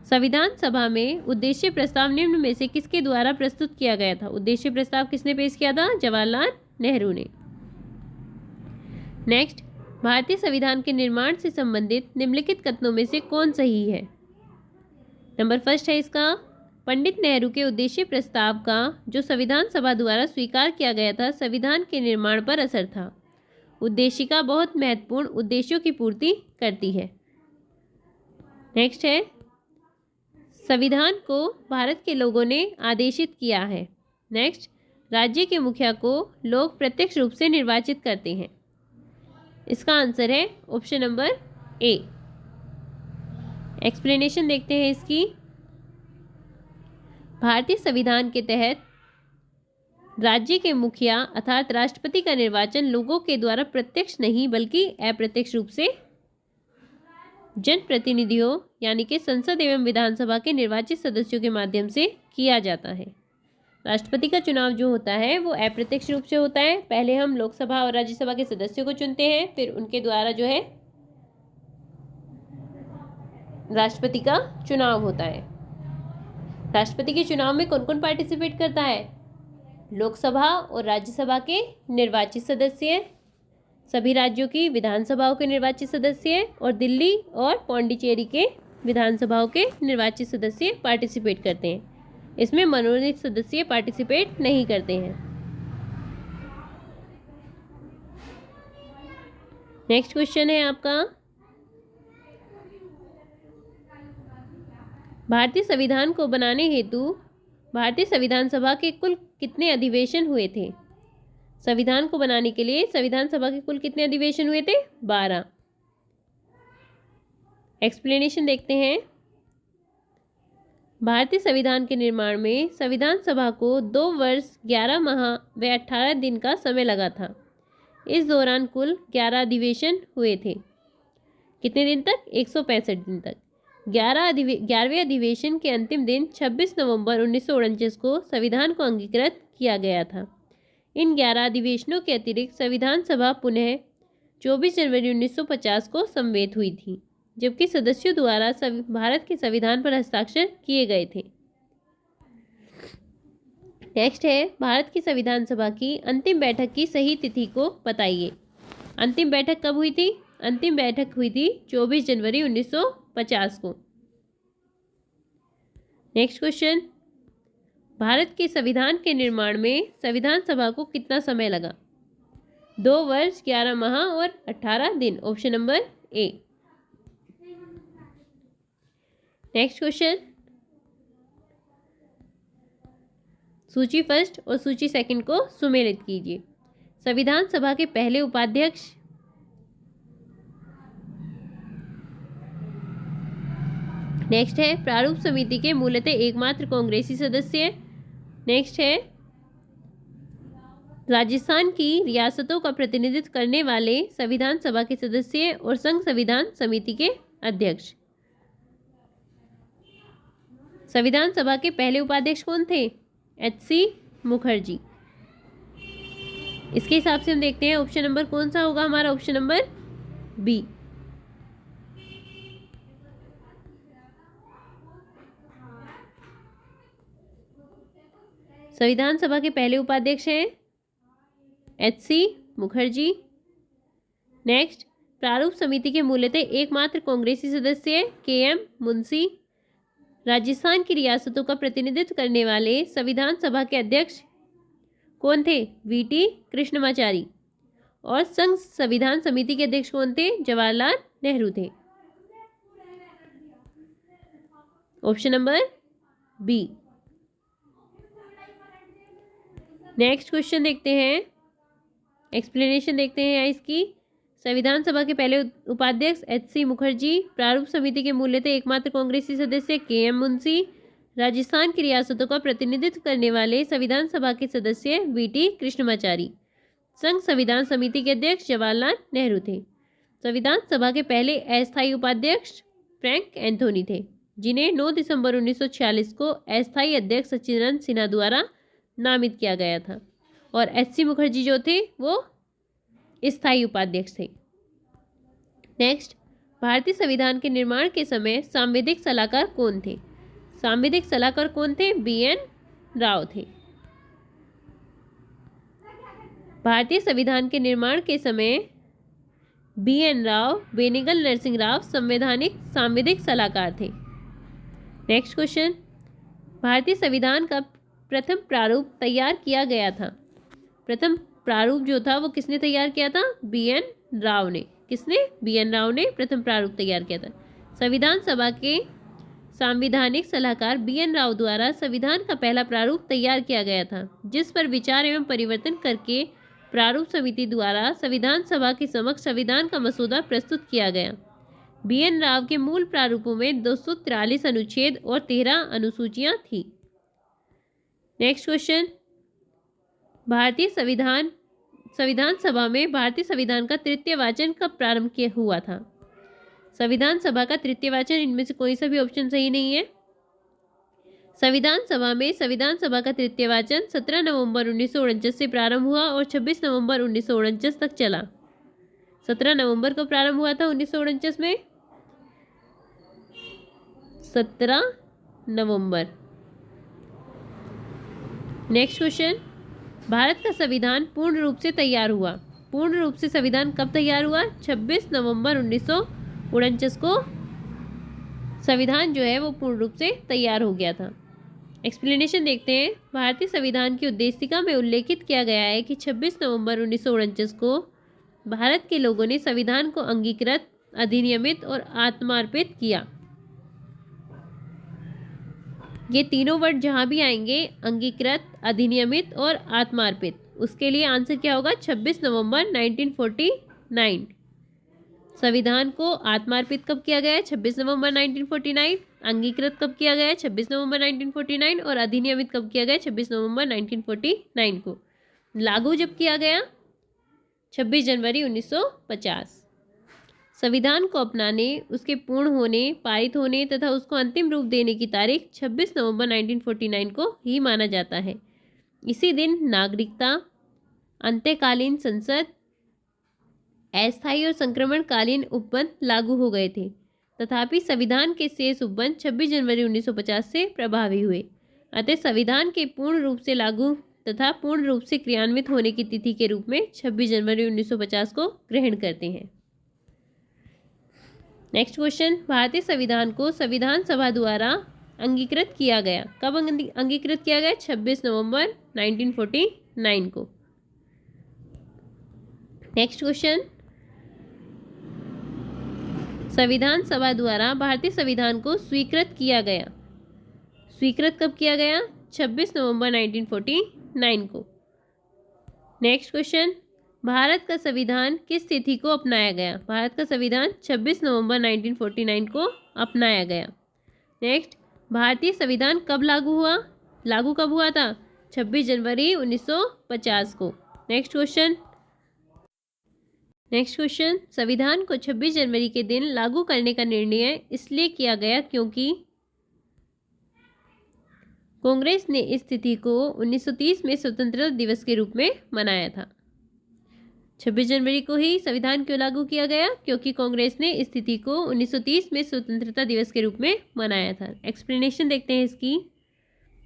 संविधान सभा में उद्देश्य प्रस्ताव निम्न में से किसके द्वारा प्रस्तुत किया गया था? उद्देश्य प्रस्ताव किसने पेश किया था? जवाहरलाल नेहरू ने। नेक्स्ट, भारतीय संविधान के निर्माण से संबंधित निम्नलिखित कथनों में से कौन सही है? नंबर फर्स्ट है इसका, पंडित नेहरू के उद्देश्य प्रस्ताव का जो संविधान सभा द्वारा स्वीकार किया गया था संविधान के निर्माण पर असर था। उद्देशिका बहुत महत्वपूर्ण उद्देश्यों की पूर्ति करती है। नेक्स्ट है, संविधान को भारत के लोगों ने आदेशित किया है। नेक्स्ट, राज्य के मुखिया को लोग प्रत्यक्ष रूप से निर्वाचित करते हैं। इसका आंसर है ऑप्शन नंबर ए। एक्सप्लेनेशन देखते हैं इसकी। भारतीय संविधान के तहत राज्य के मुखिया अर्थात राष्ट्रपति का निर्वाचन लोगों के द्वारा प्रत्यक्ष नहीं बल्कि अप्रत्यक्ष रूप से जनप्रतिनिधियों यानी कि संसद एवं विधानसभा के निर्वाचित सदस्यों के माध्यम से किया जाता है। राष्ट्रपति का चुनाव जो होता है वो अप्रत्यक्ष रूप से होता है। पहले हम लोकसभा और राज्यसभा के सदस्यों को चुनते हैं, फिर उनके द्वारा जो है राष्ट्रपति का चुनाव होता है। राष्ट्रपति के चुनाव में कौन कौन पार्टिसिपेट करता है? लोकसभा और राज्यसभा के निर्वाचित सदस्य, सभी राज्यों की विधानसभाओं के निर्वाचित सदस्य और दिल्ली और पौंडीचेरी के विधानसभाओं के निर्वाचित सदस्य पार्टिसिपेट करते हैं। इसमें मनोनीत सदस्य पार्टिसिपेट नहीं करते हैं। नेक्स्ट क्वेश्चन है आपका, भारतीय संविधान को बनाने हेतु भारतीय संविधान सभा के कुल कितने अधिवेशन हुए थे? संविधान को बनाने के लिए संविधान सभा के कुल कितने अधिवेशन हुए थे? 12। एक्सप्लेनेशन देखते हैं। भारतीय संविधान के निर्माण में संविधान सभा को 2 वर्ष 11 माह व 18 दिन का समय लगा था। इस दौरान कुल 11 अधिवेशन हुए थे। कितने दिन तक? 165 दिन तक। 11वें अधिवेशन के अंतिम दिन 26 नवंबर 1949 को संविधान को अंगीकृत किया गया था। इन 11 अधिवेशनों के अतिरिक्त संविधान सभा पुनः 24 जनवरी 1950 को समवेत हुई थी, जबकि सदस्यों द्वारा भारत के संविधान पर हस्ताक्षर किए गए थे। नेक्स्ट है, भारत की संविधान सभा की अंतिम बैठक की सही तिथि को बताइए। अंतिम बैठक कब हुई थी? अंतिम बैठक हुई थी 24 जनवरी 1950 को। नेक्स्ट क्वेश्चन, भारत के संविधान के निर्माण में संविधान सभा को कितना समय लगा? 2 वर्ष 11 माह और 18 दिन। Option number A. Next question, सूची फर्स्ट और सूची सेकंड को सुमेलित कीजिए। संविधान सभा के पहले उपाध्यक्ष? नेक्स्ट है, प्रारूप समिति के मूलतः एकमात्र कांग्रेसी सदस्य। नेक्स्ट है, राजस्थान की रियासतों का प्रतिनिधित्व करने वाले संविधान सभा के सदस्य और संघ संविधान समिति के अध्यक्ष। संविधान सभा के पहले उपाध्यक्ष कौन थे? एच.सी. मुखर्जी। इसके हिसाब से हम देखते हैं ऑप्शन नंबर कौन सा होगा हमारा? Option number B. संविधान सभा के पहले उपाध्यक्ष हैं एच.सी. मुखर्जी। नेक्स्ट, प्रारूप समिति के मूलतः एकमात्र कांग्रेसी सदस्य के.एम. मुंशी। राजस्थान की रियासतों का प्रतिनिधित्व करने वाले संविधान सभा के अध्यक्ष कौन थे? वी.टी. कृष्णमाचारी। और संघ संविधान समिति के अध्यक्ष कौन थे? जवाहरलाल नेहरू थे। Option number B. Next question देखते हैं, एक्सप्लेनेशन देखते हैं इसकी। संविधान सभा के पहले उपाध्यक्ष एच.सी. मुखर्जी, प्रारूप समिति के मूलतः एकमात्र कांग्रेसी सदस्य के.एम. मुंशी, राजस्थान की रियासतों का प्रतिनिधित्व करने वाले संविधान सभा के सदस्य वी.टी. कृष्णमाचारी, संघ संविधान समिति के अध्यक्ष जवाहरलाल नेहरू थे। संविधान सभा के पहले अस्थायी उपाध्यक्ष फ्रैंक एंथोनी थे, जिन्हें 9 दिसंबर 1946 को अस्थायी अध्यक्ष सच्चिदानंद सिन्हा द्वारा नामित किया गया था। और एच.सी. मुखर्जी जो थे वो स्थायी उपाध्यक्ष थे। नेक्स्ट, भारतीय संविधान के निर्माण के समय सांविधिक सलाहकार कौन थे? सांविधिक सलाहकार कौन थे? बी.एन. राव थे। भारतीय संविधान के निर्माण के समय बी.एन. राव, बेनेगल नरसिंह राव सांविधिक सलाहकार थे। नेक्स्ट क्वेश्चन, भारतीय संविधान का प्रथम प्रारूप तैयार किया गया था। प्रथम प्रारूप जो था वो किसने तैयार किया था? बी.एन. राव ने। किसने? बी.एन. राव ने प्रथम प्रारूप तैयार किया था। संविधान सभा के सांविधानिक सलाहकार बी.एन. राव द्वारा संविधान का पहला प्रारूप तैयार किया गया था, जिस पर विचार एवं परिवर्तन करके प्रारूप समिति द्वारा संविधान सभा के समक्ष संविधान का मसौदा प्रस्तुत किया गया। बी.एन. राव के मूल प्रारूपों में 243 अनुच्छेद और 13 अनुसूचियां थी। नेक्स्ट क्वेश्चन, भारतीय संविधान सभा में भारतीय संविधान का तृतीय वाचन कब प्रारंभ किया हुआ था? संविधान सभा का तृतीय वाचन, इनमें से कोई सा भी ऑप्शन सही नहीं है। संविधान सभा में संविधान सभा का तृतीय वाचन 17 नवंबर 1949 से प्रारंभ हुआ और 26 नवंबर 1949 तक चला। 17 नवंबर को प्रारंभ हुआ था 1949 में, 17 नवंबर। नेक्स्ट क्वेश्चन, भारत का संविधान पूर्ण रूप से तैयार हुआ। पूर्ण रूप से संविधान कब तैयार हुआ? 26 नवंबर 1949 को संविधान जो है वो पूर्ण रूप से तैयार हो गया था। एक्सप्लेनेशन देखते हैं। भारतीय संविधान की उद्देशिका में उल्लेखित किया गया है कि 26 नवंबर 1949 को भारत के लोगों ने संविधान को अंगीकृत, अधिनियमित और आत्मार्पित किया। ये तीनों वर्ड जहाँ भी आएंगे, अंगीकृत, अधिनियमित और आत्मार्पित, उसके लिए आंसर क्या होगा? 26 नवंबर 1949। संविधान को आत्मार्पित कब किया गया है? 26 नवंबर 1949। अंगीकृत कब किया गया है? 26 नवंबर 1949। और अधिनियमित कब किया गया? 26 नवंबर 1949 को। लागू जब किया गया? 26 जनवरी 1950। संविधान को अपनाने, उसके पूर्ण होने, पारित होने तथा उसको अंतिम रूप देने की तारीख 26 नवंबर 1949 को ही माना जाता है। इसी दिन नागरिकता, अंत्यकालीन संसद, अस्थायी और संक्रमणकालीन उपबंध लागू हो गए थे। तथापि संविधान के शेष उपबंध 26 जनवरी 1950 से प्रभावी हुए। अतः संविधान के पूर्ण रूप से लागू तथा पूर्ण रूप से क्रियान्वित होने की तिथि के रूप में 26 जनवरी 1950 को ग्रहण करते हैं। नेक्स्ट क्वेश्चन, भारतीय संविधान को संविधान सभा द्वारा अंगीकृत किया गया। कब अंगीकृत किया गया? 26 नवंबर 1949 को। नेक्स्ट क्वेश्चन, संविधान सभा द्वारा भारतीय संविधान को स्वीकृत किया गया। स्वीकृत कब किया गया? 26 नवंबर 1949 को। नेक्स्ट क्वेश्चन, भारत का संविधान किस तिथि को अपनाया गया? भारत का संविधान 26 नवंबर 1949 को अपनाया गया। नेक्स्ट, भारतीय संविधान कब लागू हुआ? लागू कब हुआ था? 26 जनवरी 1950 को। नेक्स्ट क्वेश्चन, संविधान को 26 जनवरी के दिन लागू करने का निर्णय इसलिए किया गया क्योंकि कांग्रेस ने इस तिथि को 1930 में स्वतंत्रता दिवस के रूप में मनाया था। 26 जनवरी को ही संविधान क्यों लागू किया गया? क्योंकि कांग्रेस ने इस तिथि को 1930 में स्वतंत्रता दिवस के रूप में मनाया था। एक्सप्लेनेशन देखते हैं इसकी।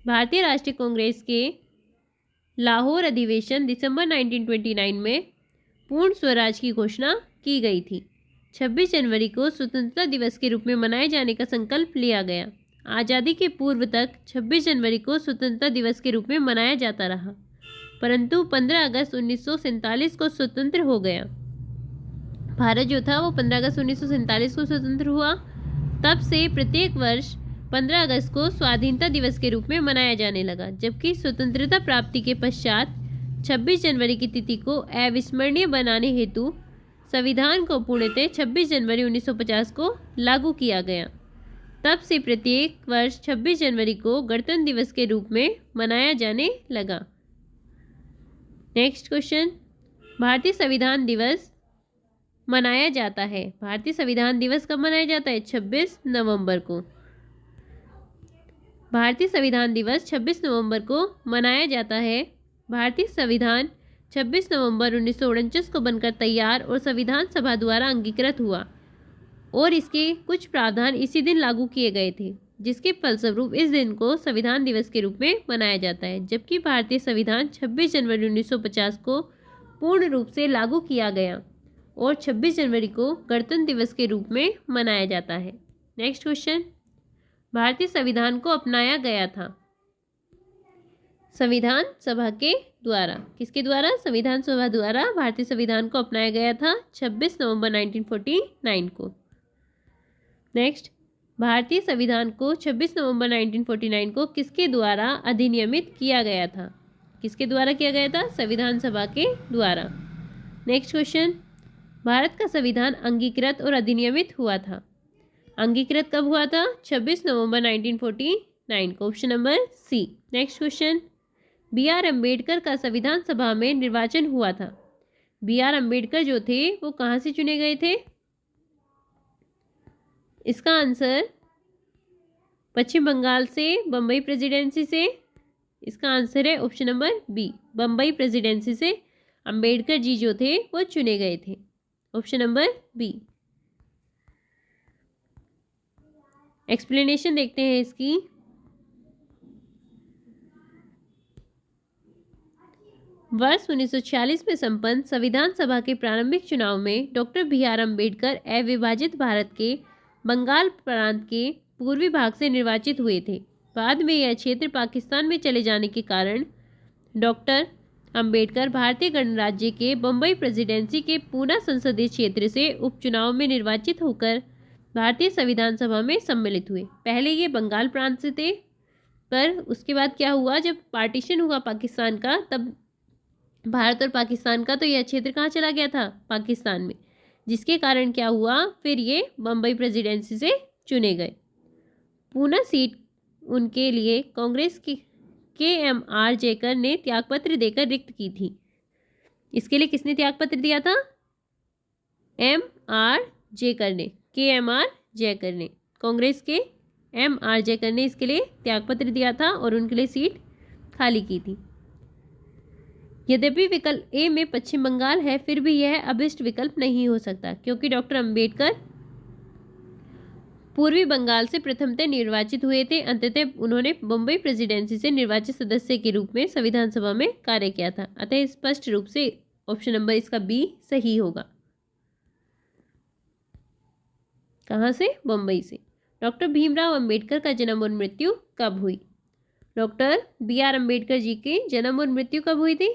भारतीय राष्ट्रीय कांग्रेस के लाहौर अधिवेशन दिसंबर 1929 में पूर्ण स्वराज की घोषणा की गई थी। 26 जनवरी को स्वतंत्रता दिवस के रूप में मनाए जाने का संकल्प लिया गया। आज़ादी के पूर्व तक 26 जनवरी को स्वतंत्रता दिवस के रूप में मनाया जाता रहा, परंतु 15 अगस्त 1947 को स्वतंत्र हो गया। भारत जो था वो 15 अगस्त 1947 को स्वतंत्र हुआ। तब से प्रत्येक वर्ष 15 अगस्त को स्वाधीनता दिवस के रूप में मनाया जाने लगा, जबकि स्वतंत्रता प्राप्ति के पश्चात 26 जनवरी की तिथि को अविस्मरणीय बनाने हेतु संविधान को पूर्णतः 26 जनवरी 1950 को लागू किया गया। तब से प्रत्येक वर्ष 26 जनवरी को गणतंत्र दिवस के रूप में मनाया जाने लगा। नेक्स्ट क्वेश्चन, भारतीय संविधान दिवस मनाया जाता है। भारतीय संविधान दिवस कब मनाया जाता है? 26 नवंबर को। भारतीय संविधान दिवस 26 नवंबर को मनाया जाता है। भारतीय संविधान 26 नवंबर 1949 को बनकर तैयार और संविधान सभा द्वारा अंगीकृत हुआ और इसके कुछ प्रावधान इसी दिन लागू किए गए थे, जिसके फलस्वरूप इस दिन को संविधान दिवस के रूप में मनाया जाता है। जबकि भारतीय संविधान 26 जनवरी 1950 को पूर्ण रूप से लागू किया गया और 26 जनवरी को गणतंत्र दिवस के रूप में मनाया जाता है। नेक्स्ट क्वेश्चन, भारतीय संविधान को अपनाया गया था संविधान सभा के द्वारा। किसके द्वारा? संविधान सभा द्वारा भारतीय संविधान को अपनाया गया था 26 नवंबर 1949 को। नेक्स्ट, भारतीय संविधान को 26 नवंबर 1949 को किसके द्वारा अधिनियमित किया गया था? किसके द्वारा किया गया था? संविधान सभा के द्वारा। नेक्स्ट क्वेश्चन, भारत का संविधान अंगीकृत और अधिनियमित हुआ था। अंगीकृत कब हुआ था? 26 नवंबर 1949 को। Option number C. Next question, B.R. Ambedkar का संविधान सभा में निर्वाचन हुआ था? B.R. अम्बेडकर जो थे वो कहाँ से चुने गए थे? इसका आंसर पश्चिम बंगाल से, बम्बई प्रेसिडेंसी से। इसका आंसर है option number B, Bombay presidency से अंबेडकर जी जो थे वो चुने गए थे। Option number B. एक्सप्लेनेशन देखते हैं इसकी। वर्ष 1946 में संपन्न संविधान सभा के प्रारंभिक चुनाव में डॉक्टर B.R. अम्बेडकर अविभाजित भारत के बंगाल प्रांत के पूर्वी भाग से निर्वाचित हुए थे। बाद में यह क्षेत्र पाकिस्तान में चले जाने के कारण डॉक्टर अम्बेडकर भारतीय गणराज्य के बम्बई प्रेसिडेंसी के पूना संसदीय क्षेत्र से उपचुनाव में निर्वाचित होकर भारतीय संविधान सभा में सम्मिलित हुए। पहले ये बंगाल प्रांत से थे, पर उसके बाद क्या हुआ, जब पार्टीशन हुआ पाकिस्तान का, तब भारत और पाकिस्तान का, तो यह क्षेत्र कहाँ चला गया था, पाकिस्तान में, जिसके कारण क्या हुआ, फिर ये बम्बई प्रेसिडेंसी से चुने गए। पूना सीट उनके लिए कांग्रेस की KMR जयकर ने त्यागपत्र देकर रिक्त की थी। इसके लिए किसने त्यागपत्र दिया था? MR जयकर ने, KMR जयकर ने, कांग्रेस के MR जयकर ने इसके लिए त्यागपत्र दिया था और उनके लिए सीट खाली की थी। यद्यपि विकल्प ए में पश्चिम बंगाल है, फिर भी यह अभिष्ट विकल्प नहीं हो सकता, क्योंकि डॉक्टर अम्बेडकर पूर्वी बंगाल से प्रथमतः निर्वाचित हुए थे। अंततः उन्होंने बम्बई प्रेसिडेंसी से निर्वाचित सदस्य के रूप में संविधान सभा में कार्य किया था। अतः स्पष्ट रूप से ऑप्शन नंबर इसका बी सही होगा। कहाँ से? बम्बई से। डॉक्टर भीमराव अंबेडकर का जन्म और मृत्यु कब हुई? Doctor B.R. अम्बेडकर जी की जन्म और मृत्यु कब हुई थी?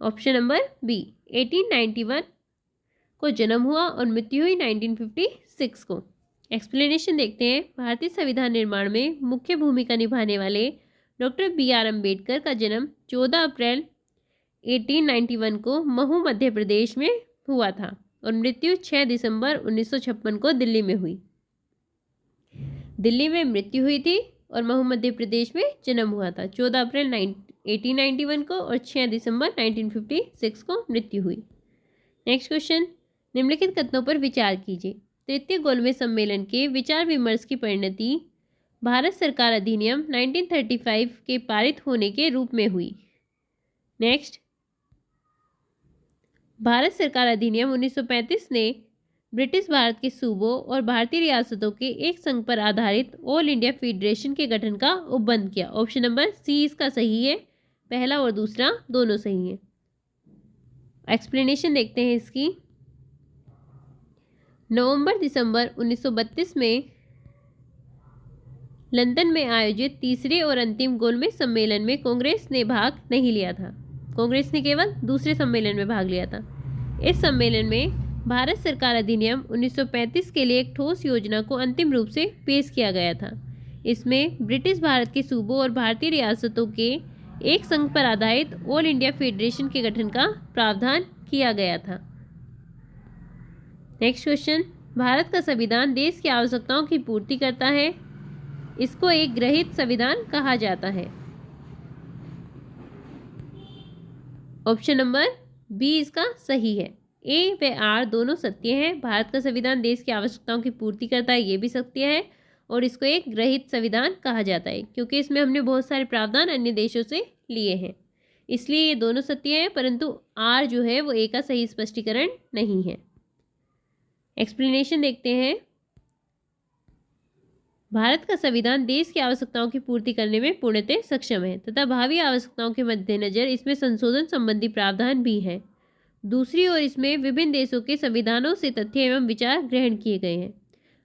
ऑप्शन नंबर बी, 1891 को जन्म हुआ और मृत्यु हुई 1956 को। एक्सप्लेनेशन देखते हैं। भारतीय संविधान निर्माण में मुख्य भूमिका निभाने वाले डॉक्टर B.R. अम्बेडकर का जन्म 14 अप्रैल 1891 को महू मध्य प्रदेश में हुआ था और मृत्यु 6 दिसंबर 1956 को दिल्ली में हुई। दिल्ली में मृत्यु हुई थी और महू मध्य प्रदेश में जन्म हुआ था 14 अप्रैल 1891 को और 6 दिसंबर 1956 को मृत्यु हुई। नेक्स्ट क्वेश्चन, निम्नलिखित कथनों पर विचार कीजिए। तृतीय गोलमेज सम्मेलन के विचार विमर्श की परिणति भारत सरकार अधिनियम 1935 के पारित होने के रूप में हुई। नेक्स्ट, भारत सरकार अधिनियम 1935 ने ब्रिटिश भारत के सूबों और भारतीय रियासतों के एक संघ पर आधारित ऑल इंडिया फेडरेशन के गठन का उपबंध किया। ऑप्शन नंबर सी इसका सही है, पहला और दूसरा दोनों सही है। एक्सप्लेनेशन देखते हैं इसकी। नवंबर-दिसंबर 1932 में लंदन में आयोजित तीसरे और अंतिम गोलमेज सम्मेलन में कांग्रेस ने भाग नहीं लिया था। कांग्रेस ने केवल दूसरे सम्मेलन में भाग लिया था। इस सम्मेलन में भारत सरकार अधिनियम 1935 के लिए एक ठोस योजना को अंतिम रूप से पेश किया गया था। इसमें ब्रिटिश भारत के सूबों और भारतीय रियासतों के एक संघ पर आधारित ऑल इंडिया फेडरेशन के गठन का प्रावधान किया गया था। नेक्स्ट क्वेश्चन, भारत का संविधान देश की आवश्यकताओं की पूर्ति करता है। इसको एक गृहीत संविधान कहा जाता है। ऑप्शन नंबर बी इसका सही है। ए व आर दोनों सत्य हैं। भारत का संविधान देश की आवश्यकताओं की पूर्ति करता है, ये भी सत्य है, और इसको एक गृहीत संविधान कहा जाता है क्योंकि इसमें हमने बहुत सारे प्रावधान अन्य देशों से लिए हैं, इसलिए ये दोनों सत्य हैं, परंतु आर जो है वो ए का सही स्पष्टीकरण नहीं है। एक्सप्लेनेशन देखते हैं। भारत का संविधान देश की आवश्यकताओं की पूर्ति करने में पूर्णतः सक्षम है तथा भावी आवश्यकताओं के मद्देनजर इसमें संशोधन संबंधी प्रावधान भी हैं। दूसरी ओर इसमें विभिन्न देशों के संविधानों से तथ्य एवं विचार ग्रहण किए गए हैं,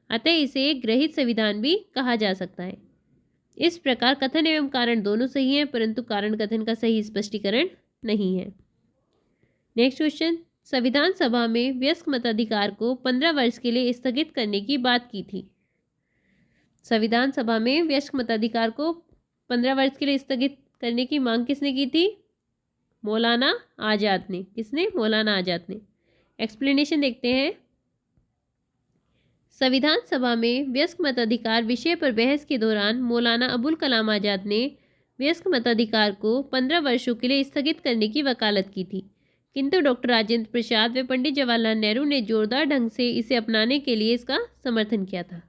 अतः इसे एक गृहीत संविधान भी कहा जा सकता है। इस प्रकार कथन एवं कारण दोनों सही हैं, परंतु कारण कथन का सही स्पष्टीकरण नहीं है। नेक्स्ट क्वेश्चन, संविधान सभा में वयस्क मताधिकार को 15 वर्ष के लिए स्थगित करने की बात की थी। संविधान सभा में वयस्क मताधिकार को 15 वर्ष के लिए स्थगित करने की मांग किसने की थी? मौलाना आज़ाद ने। किसने? मौलाना आज़ाद ने। एक्सप्लेनेशन देखते हैं। संविधान सभा में वयस्क मताधिकार विषय पर बहस के दौरान मौलाना अबुल कलाम आज़ाद ने वयस्क मताधिकार को 15 वर्षों के लिए स्थगित करने की वकालत की थी, किंतु डॉक्टर राजेंद्र प्रसाद व पंडित जवाहरलाल नेहरू ने जोरदार ढंग से इसे अपनाने के लिए इसका समर्थन किया था।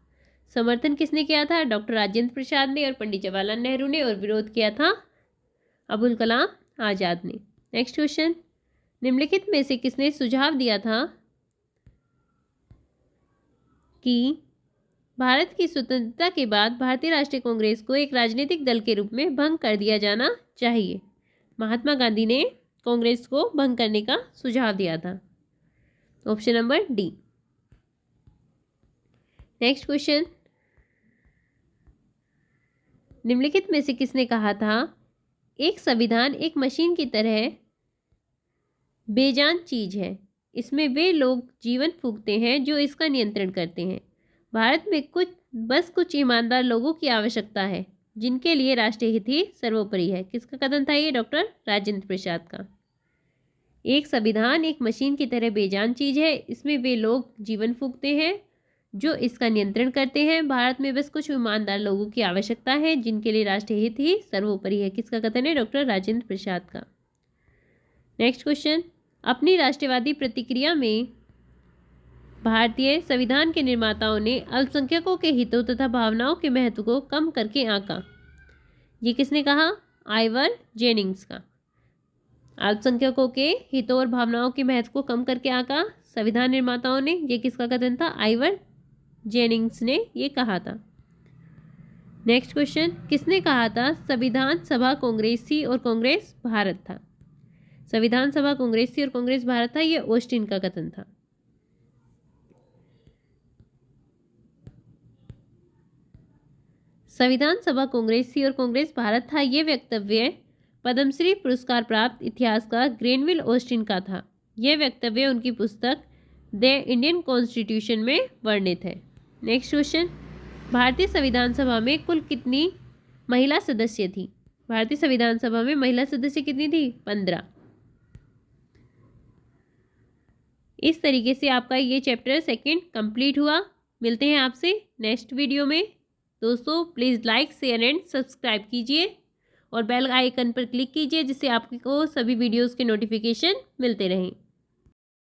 समर्थन किसने किया था? डॉक्टर राजेंद्र प्रसाद ने और पंडित जवाहरलाल नेहरू ने, और विरोध किया था अबुल कलाम आज़ाद ने। नेक्स्ट क्वेश्चन, निम्नलिखित में से किसने सुझाव दिया था कि भारत की स्वतंत्रता के बाद भारतीय राष्ट्रीय कांग्रेस को एक राजनीतिक दल के रूप में भंग कर दिया जाना चाहिए? महात्मा गांधी ने कांग्रेस को भंग करने का सुझाव दिया था। Option number D. Next question, निम्नलिखित में से किसने कहा था एक संविधान एक मशीन की तरह बेजान चीज है, इसमें वे लोग जीवन फूंकते हैं जो इसका नियंत्रण करते हैं। भारत में कुछ ईमानदार लोगों की आवश्यकता है जिनके लिए राष्ट्रीय हित ही सर्वोपरि है। किसका कथन था ये? डॉक्टर राजेंद्र प्रसाद का। एक संविधान एक मशीन की तरह बेजान चीज है, इसमें वे लोग जीवन फूंकते हैं जो इसका नियंत्रण करते हैं। भारत में बस कुछ ईमानदार लोगों की आवश्यकता है जिनके लिए राष्ट्रीय हित ही सर्वोपरि है। किसका कथन है? डॉक्टर राजेंद्र प्रसाद का। नेक्स्ट क्वेश्चन, अपनी राष्ट्रवादी प्रतिक्रिया में भारतीय संविधान के निर्माताओं ने अल्पसंख्यकों के हितों तथा भावनाओं के महत्व को कम करके आंका। ये किसने कहा? आइवर जेनिंग्स का। अल्पसंख्यकों के हितों और भावनाओं के महत्व को कम करके आंका संविधान निर्माताओं ने। ये किसका कथन था? आइवर जेनिंग्स ने ये कहा था। नेक्स्ट क्वेश्चन, किसने कहा था संविधान सभा कांग्रेस थी और कांग्रेस भारत था? संविधान सभा कांग्रेस थी और कांग्रेस भारत था, ये ऑस्टिन का कथन था। संविधान सभा कांग्रेस थी और कांग्रेस भारत था, ये वक्तव्य पद्मश्री पुरस्कार प्राप्त इतिहासकार ग्रेनविल ऑस्टिन का था। यह वक्तव्य उनकी पुस्तक द इंडियन कॉन्स्टिट्यूशन में वर्णित है। नेक्स्ट क्वेश्चन, भारतीय संविधान सभा में कुल कितनी महिला सदस्य थी? भारतीय संविधान सभा में महिला सदस्य कितनी थी? 15। इस तरीके से आपका ये चैप्टर 2 कंप्लीट हुआ। मिलते हैं आपसे नेक्स्ट वीडियो में। दोस्तों please like, share and subscribe कीजिए और बेल आइकन पर क्लिक कीजिए जिससे आपको सभी वीडियोस के नोटिफिकेशन मिलते रहें।